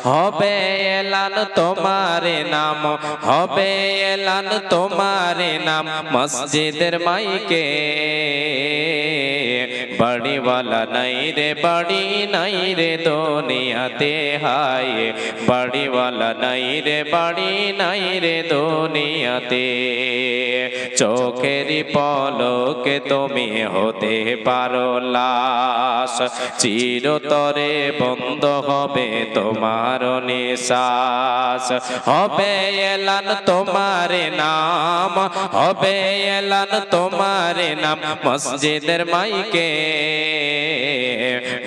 হবে এলান তোমার নাম, হবে এলান তোমার নাম মসজিদের মাইকে। বাড়িওয়ালা নাই রে বাড়ি নাই রে দুনিয়াতে হায়, বাড়িওয়ালা নাই রে বাড়ি নাই রে দুনিয়াতে। চোখেরই পলকে তুমি হতে পারো লাশ, চিরতরে বন্ধ হবে তোমার নিঃশ্বাস। হবে এলান তোমার নাম, হবে এলান তোমার নাম মসজিদের মাইকে।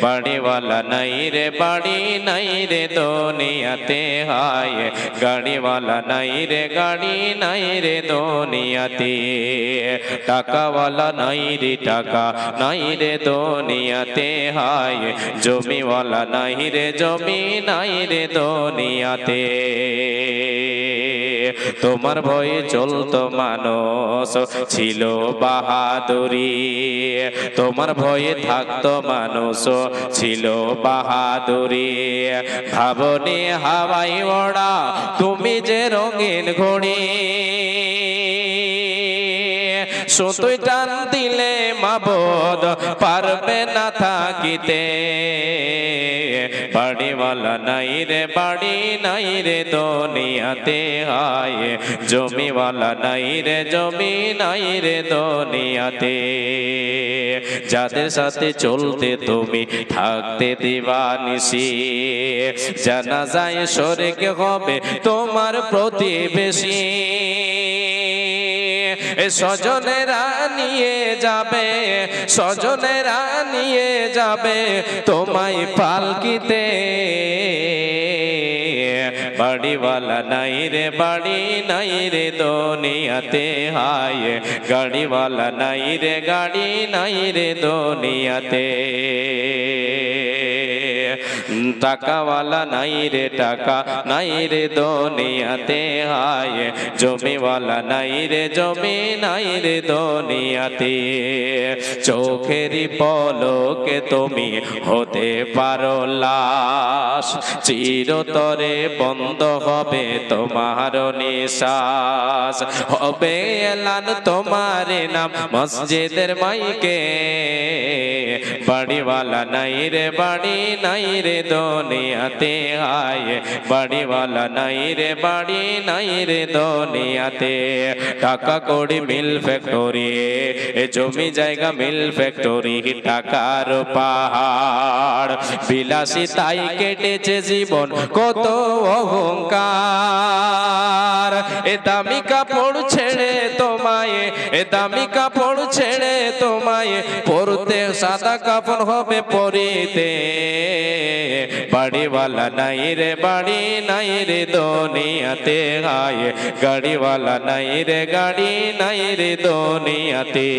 বাড়িওয়ালা নাই রে বাড়ি নাই রে দুনিয়াতে হায়, গাড়িওয়ালা নাই রে গাড়ি নাই রে দুনিয়াতে। টাকাওয়ালা নাই রে টাকা নাই রে দুনিয়াতে হায়, জমিওয়ালা নাই রে জমি নাই রে দুনিয়াতে। তোমার ভয়ে চলতো মানুষ ছিল বাহাদুরি, তোমার ভয়ে থাকতো মানুষ ছিল বাহাদুরি। ভাবনি হাওয়াই ওড়া তুমি যে রঙিন ঘড়ি, সুতোয় টান দিলে মাবুদ পারবে না থাকিতে। বাড়িওয়ালা নাই রে বাড়ি নাই রে দুনিয়াতে হায়, জমিওয়ালা নাই রে জমি নাই রে দুনিয়াতে। যাদের সাথে চলতে তুমি থাকতে দিবানিশি, জানাজায় শরিক হবে তোমার প্রতিবেশী। স্বজনেরা নিয়ে যাবে, স্বজনেরা নিয়ে যাবে তোমায় পালকিতে। বাড়িওয়ালা নাই রে বাড়ি নাই রে দুনিয়াতে হায়, গাড়িওয়ালা নাই রে গাড়ি নাই রে দুনিয়াতে। টাকাওয়ালা নাই রে টাকা নাই রে দুনিয়াতে হায়, জমিওয়ালা নাই রে জমি নাই রে দুনিয়াতে। চোখেরই পলকে তুমি হতে পারো লাশ, চিরতরে বন্ধ হবে তোমার নিঃশ্বাস। হবে এলান তোমার নাম মসজিদের মাইকে। বাড়িওয়ালা নাই রে বাড়ি নাই রে দুনিয়াতে হায়, বাড়িওয়ালা নাই রে বাড়ি নাই রে দুনিয়াতে। টাকা কড়ি মিল ফ্যাক্টরি, জমি জায়গা মিল ফ্যাক্টরি, টাকার পাহাড় বিলাসী তাই কেটেছে জীবন কত অহংকার। এ দামি কাপড় ছেড়ে তোমায়, এ দামি কাপড় ছেড়ে তোমায় পরতে সাদা কাপড় হবে পরিতে। বাড়িওয়ালা নাই রে বাড়ি নাই রে দুনিয়াতে হায়, গাড়িওয়ালা নাই রে গাড়ি নাই রে দুনিয়াতে।